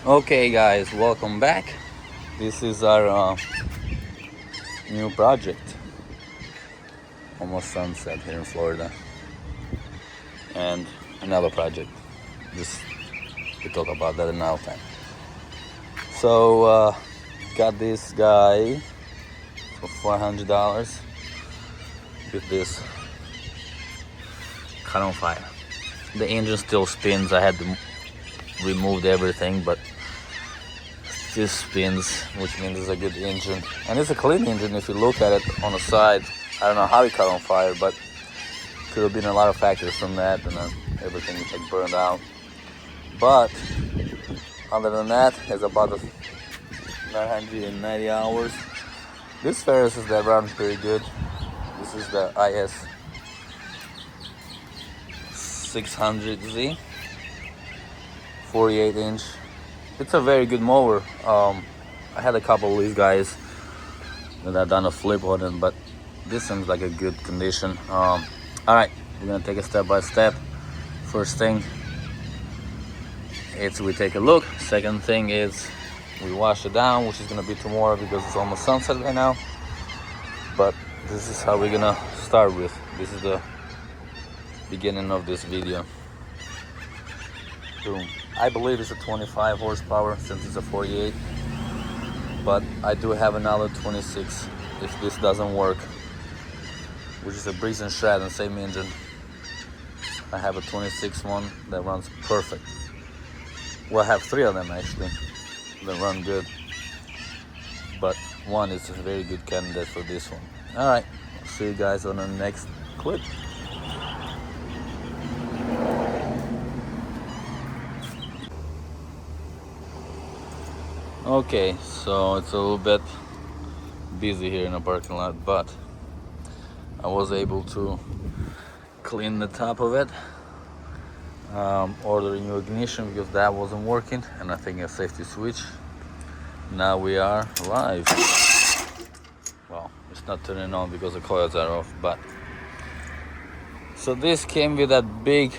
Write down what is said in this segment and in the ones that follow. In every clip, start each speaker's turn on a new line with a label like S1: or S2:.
S1: Okay guys, welcome back. This is our new project, almost sunset here in Florida, and another project. Just we talk about that another time. So got this guy for $400 with this cut on fire. The engine still spins. I had to remove everything, but this spins, which means it's a good engine, and it's a clean engine. If you look at it on the side, I don't know how it caught on fire, but could have been a lot of factors from that, and then everything is like burned out. But other than that, it's about 990 hours. This Ferris is that run pretty good. This is the IS600Z, 48-inch. It's a very good mower. I had a couple of these guys that I've done a flip on them, but this seems like a good condition. All right, we're gonna take it step by step. First thing is we take a look. Second thing is we wash it down, which is gonna be tomorrow because it's almost sunset right now. But this is how we're gonna start with. This is the beginning of this video. Boom. I believe it's a 25 horsepower since it's a 48, but I do have another 26 if this doesn't work, which is a Briggs & Stratton, same engine. I have a 26 one that runs perfect. Well, I have 3 of them actually that run good, but one is a very good candidate for this one. All right, see you guys on the next clip. Okay, so it's a little bit busy here in the parking lot, but I was able to clean the top of it, order a new ignition because that wasn't working, and I think a safety switch. Now we are live. Well, it's not turning on because the coils are off, but so this came with that big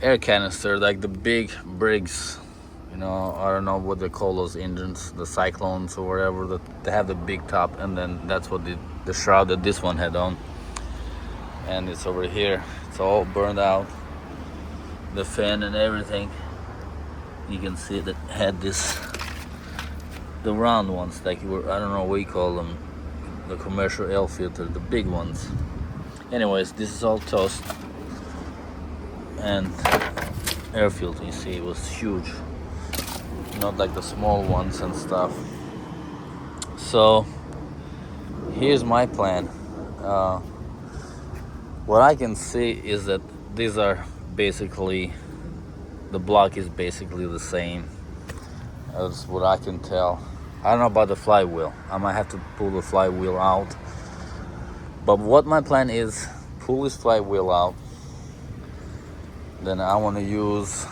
S1: air canister, like the big Briggs. You know, I don't know what they call those engines, the Cyclones or whatever, that they have the big top, and then that's what the shroud that this one had on. And it's over here. It's all burned out. The fan and everything. You can see that had this, the round ones, like you were, I don't know what you call them, the commercial air filter, the big ones. Anyways, this is all toast. And air filter, you see, it was huge. Not like the small ones and stuff. So here's my plan. What I can see is that these are basically, the block is basically the same. That's what I can tell. I don't know about the flywheel. I might have to pull the flywheel out, but what my plan is, pull this flywheel out, then I want to use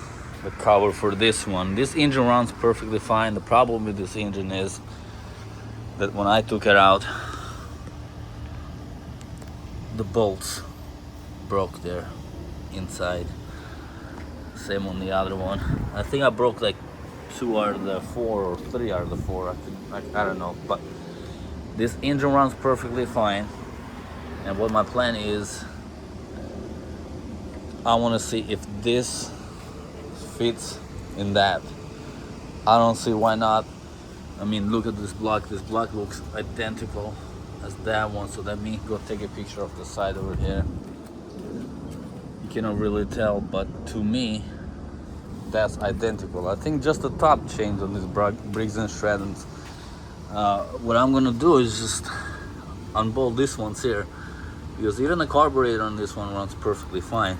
S1: the cover for this one. This engine runs perfectly fine. The problem with this engine is that when I took it out, the bolts broke there inside. Same on the other one. I think I broke like 2 out of the 4 or 3 out of the 4. I don't know, but this engine runs perfectly fine. And what my plan is, I want to see if this fits in that. I don't see why not. I mean, look at this block. This block looks identical as that one, so let me go take a picture of the side over here. You cannot really tell, but to me that's identical. I think just the top changed on this Briggs & Strattons. What I'm gonna do is just unbolt this ones here, because even the carburetor on this one runs perfectly fine.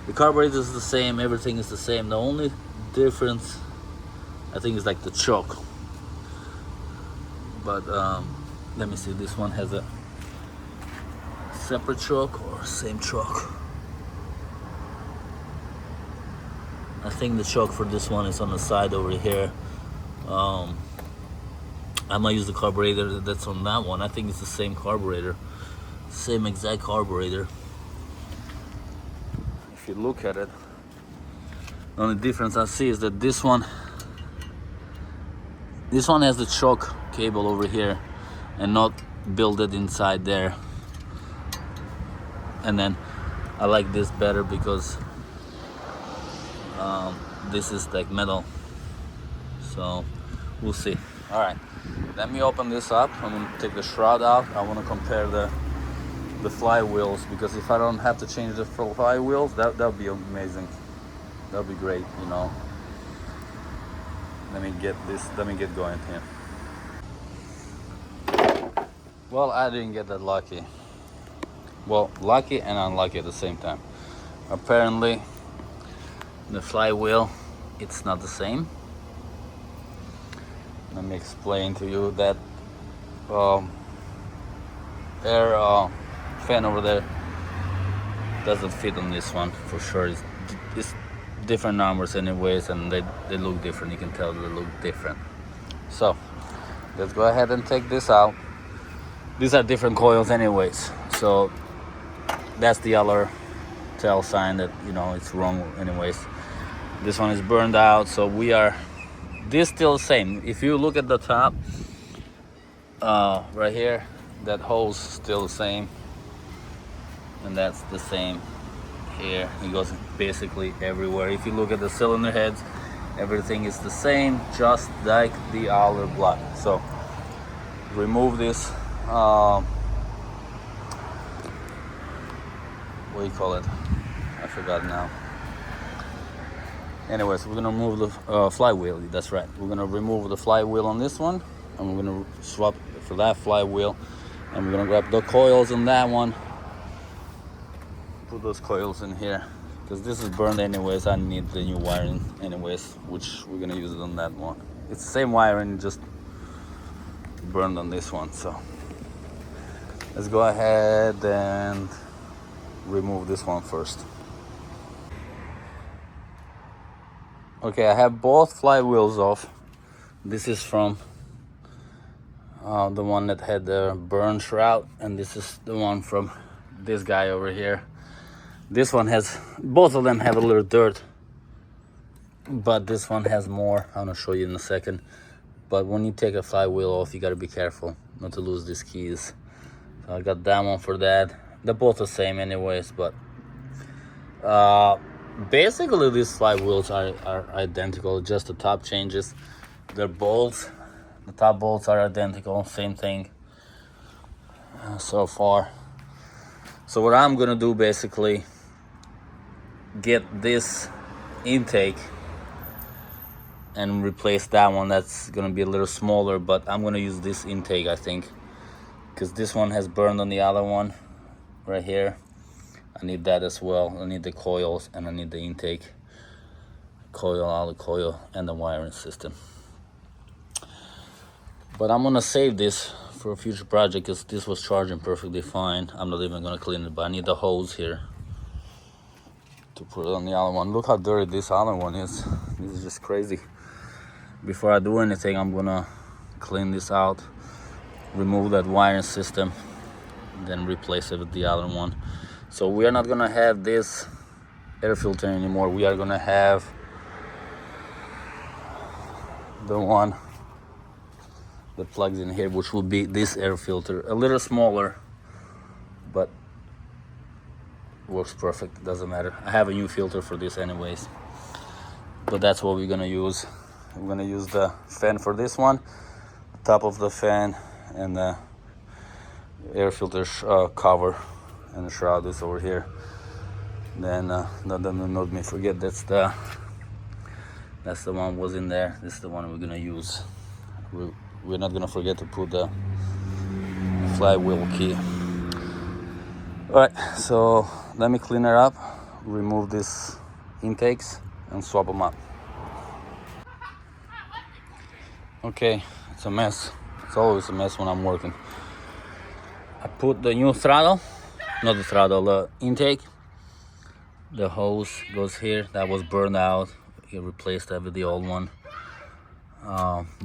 S1: The carburetor is the same, everything is the same. The only difference, I think, is like the choke. But let me see, this one has a separate choke or same choke. I think the choke for this one is on the side over here. I might use the carburetor that's on that one. I think it's the same carburetor, same exact carburetor. If you look at it, The only difference I see is that this one has the choke cable over here and not built it inside there. And then I like this better because this is like metal. So we'll see. All right, let me open this up. I'm gonna take the shroud out. I want to compare the flywheels, because if I don't have to change the flywheels, that would be amazing. That would be great, you know. Let me get going here. Well, I didn't get that lucky. Well, lucky and unlucky at the same time. Apparently, the flywheel, it's not the same. Let me explain to you that air fan over there doesn't fit on this one for sure. It's different numbers anyways, and they look different. You can tell they look different. So let's go ahead and take this out. These are different coils anyways, so that's the other tell sign that, you know, it's wrong anyways. This one is burned out, so this still the same. If you look at the top right here, that hole's still the same, and that's the same here. It goes basically everywhere. If you look at the cylinder heads, everything is the same, just like the other block. So remove this what do you call it? I forgot now. Anyways, we're gonna remove the flywheel. That's right. We're gonna remove the flywheel on this one, and we're gonna swap for that flywheel, and we're gonna grab the coils on that one. Put those coils in here, because this is burned anyways. I need the new wiring anyways, which we're gonna use it on that one. It's the same wiring, just burned on this one. So let's go ahead and remove this one first. Okay, I have both flywheels off. This is from the one that had the burn shroud, and this is the one from this guy over here. This one has, both of them have a little dirt, but this one has more. I'm gonna show you in a second. But when you take a flywheel off, you gotta be careful not to lose these keys. So I got that one for that. They're both the same anyways, but basically these flywheels are identical, just the top changes. They're bolts, the top bolts are identical, same thing so far. So what I'm gonna do, basically get this intake and replace that one. That's gonna be a little smaller, but I'm gonna use this intake, I think, because this one has burned on the other one right here. I need that as well. I need the coils, and I need the intake coil, out of coil, and the wiring system. But I'm gonna save this for a future project, because this was charging perfectly fine. I'm not even gonna clean it, but I need the hose here to put it on the other one. Look how dirty this other one is. This is just crazy. Before I do anything, I'm gonna clean this out, remove that wiring system, then replace it with the other one. So we are not gonna have this air filter anymore. We are gonna have the one that plugs in here, which will be this air filter, a little smaller, but works perfect. Doesn't matter. I have a new filter for this anyways, but that's what we're gonna use. We're gonna use the fan for this one, top of the fan, and the air filter cover, and the shroud is over here. Then not me forget, that's the one was in there. This is the one we're gonna use. We're not gonna forget to put the flywheel key. All right, so let me clean her up, remove these intakes, and swap them up. Okay, it's a mess. It's always a mess when I'm working. I put the new throttle, not the throttle, the intake. The hose goes here. That was burned out. You replaced that with the old one.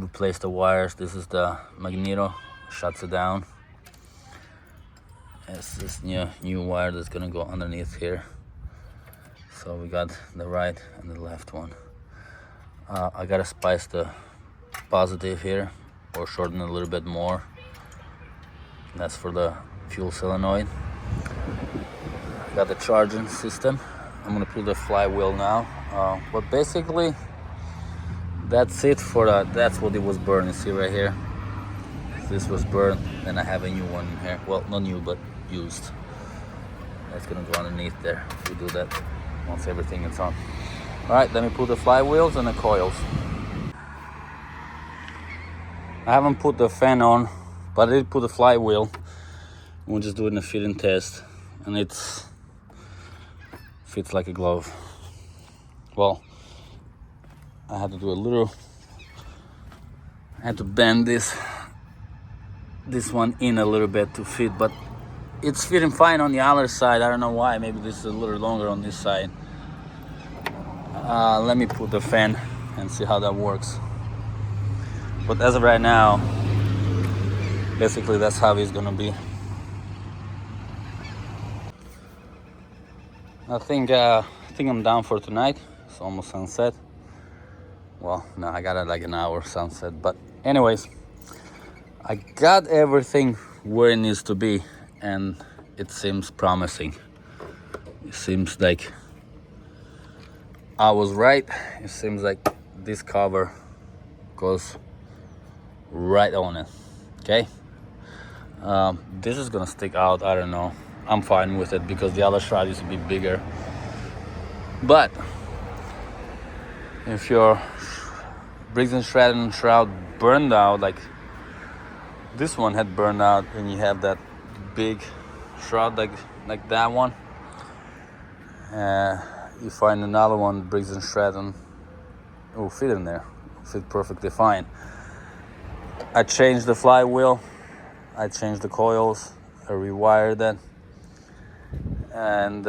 S1: Replace the wires. This is the magneto, shuts it down. It's this new wire that's gonna go underneath here. So we got the right and the left one. I gotta spice the positive here or shorten a little bit more. That's for the fuel solenoid. Got the charging system. I'm gonna pull the flywheel now. But basically, that's it for that. That's what it was burning. See right here. This was burned. Then I have a new one in here. Well, not new, but used. That's gonna go underneath there. We do that once everything is on. All right, let me put the flywheels and the coils. I haven't put the fan on, but I did put the flywheel. We're just doing a fitting test, and it's fits like a glove. Well, I had to do a little. I had to bend this one in a little bit to fit, but it's fitting fine on the other side. I don't know why. Maybe this is a little longer on this side. Let me put the fan and see how that works. But as of right now, basically that's how it's gonna be. I think I'm down for tonight. It's almost sunset. Well, no, I got it like an hour sunset. But anyways, I got everything where it needs to be, and it seems promising. It seems like I was right. It seems like this cover goes right on it. Okay, this is gonna stick out. I don't know. I'm fine with it because the other shroud used to be bigger. But if your briggs and stratton shroud burned out, like this one had burned out, and you have that big shroud like that one, you find another one, briggs and stratton, it will fit in there, fit perfectly fine. I changed the flywheel, I changed the coils, I rewired that, and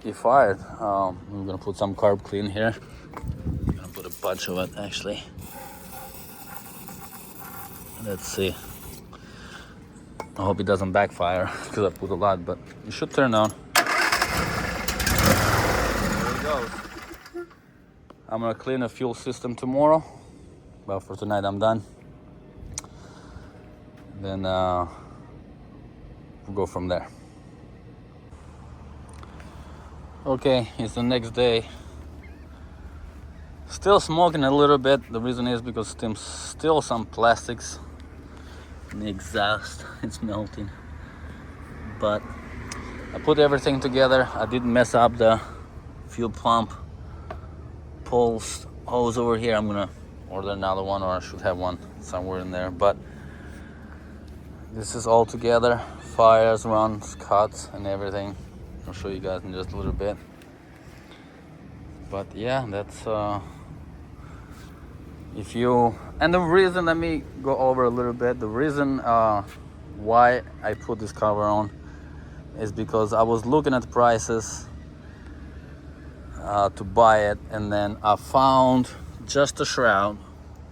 S1: it fired. I'm gonna put some carb clean here. I'm gonna put a bunch of it actually. Let's see. I hope it doesn't backfire because I put a lot, but it should turn on. There it goes. I'm gonna clean the fuel system tomorrow, but for tonight I'm done. Then we'll go from there. Okay, it's the next day. Still smoking a little bit. The reason is because there's still some plastics in the exhaust. It's melting. But I put everything together. I didn't mess up the fuel pump pulse hose over here. I'm gonna order another one, or I should have one somewhere in there. But this is all together. Fires, runs, cuts, and everything. I'll show you guys in just a little bit. But yeah, that's if you, and the reason, let me go over a little bit. The reason why I put this cover on is because I was looking at prices to buy it, and then I found just a shroud,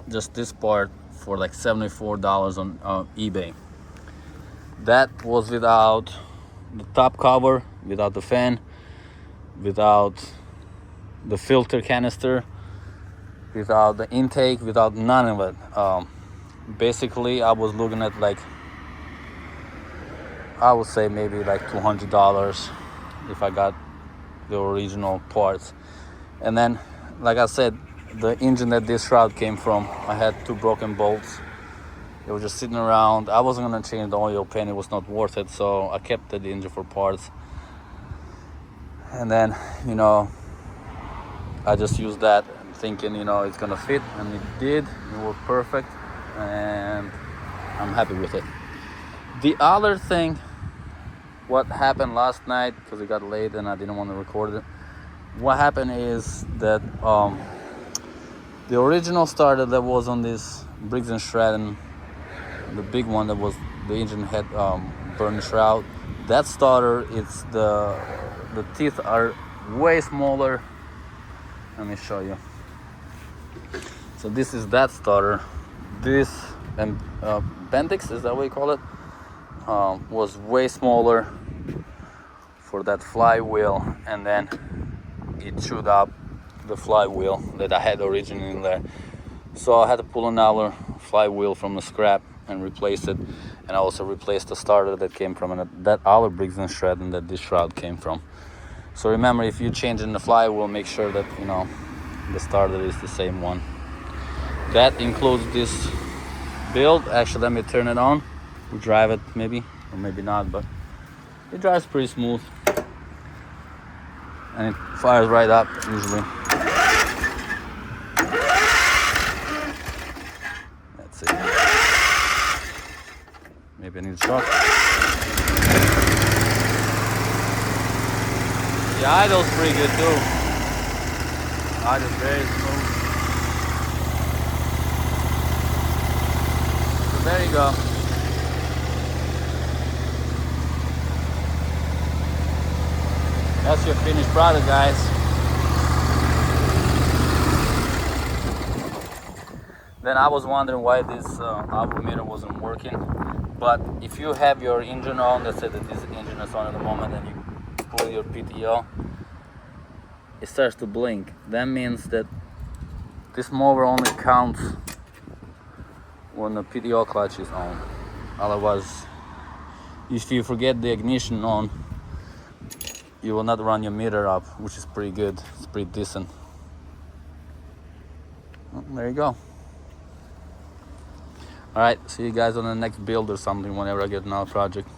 S1: just this part, for like $74 on eBay. That was without the top cover, without the fan, without the filter canister, without the intake, without none of it. Basically, I was looking at, like, I would say maybe like $200 if I got the original parts. And then, like I said, the engine that this shroud came from, I had 2 broken bolts. They were just sitting around. I wasn't gonna change the oil pan, it was not worth it, so I kept the engine for parts. And then, you know, I just used that thinking, you know, it's gonna fit, and it did. It worked perfect, and I'm happy with it. The other thing, what happened last night, because it got late and I didn't want to record it. What happened is that the original starter that was on this Briggs and Stratton, the big one that was the engine had burned shroud, that starter, it's the teeth are way smaller. Let me show you. So this is that starter. This Bendix, is that what you call it? Was way smaller for that flywheel, and then it chewed up the flywheel that I had originally in there. So I had to pull another flywheel from the scrap and replace it, and I also replaced the starter that came from that other Briggs & Stratton that this shroud came from. So remember, if you're changing the flywheel, make sure that the starter is the same one. That includes this build. Actually, let me turn it on. We drive it maybe, or maybe not, but it drives pretty smooth. And it fires right up usually. That's it. Maybe I need a shock. The idle's pretty good too. Idle's very smooth. So there you go. That's your finished product, guys. Then I was wondering why this algometer wasn't working. But if you have your engine on, let's say that this engine is on at the moment, and you pull your PTO, it starts to blink. That means that this mower only counts when the PTO clutch is on. Otherwise, if you forget the ignition on, you will not run your meter up, which is pretty good. It's pretty decent. Well, there you go. Alright, see you guys on the next build or something whenever I get another project.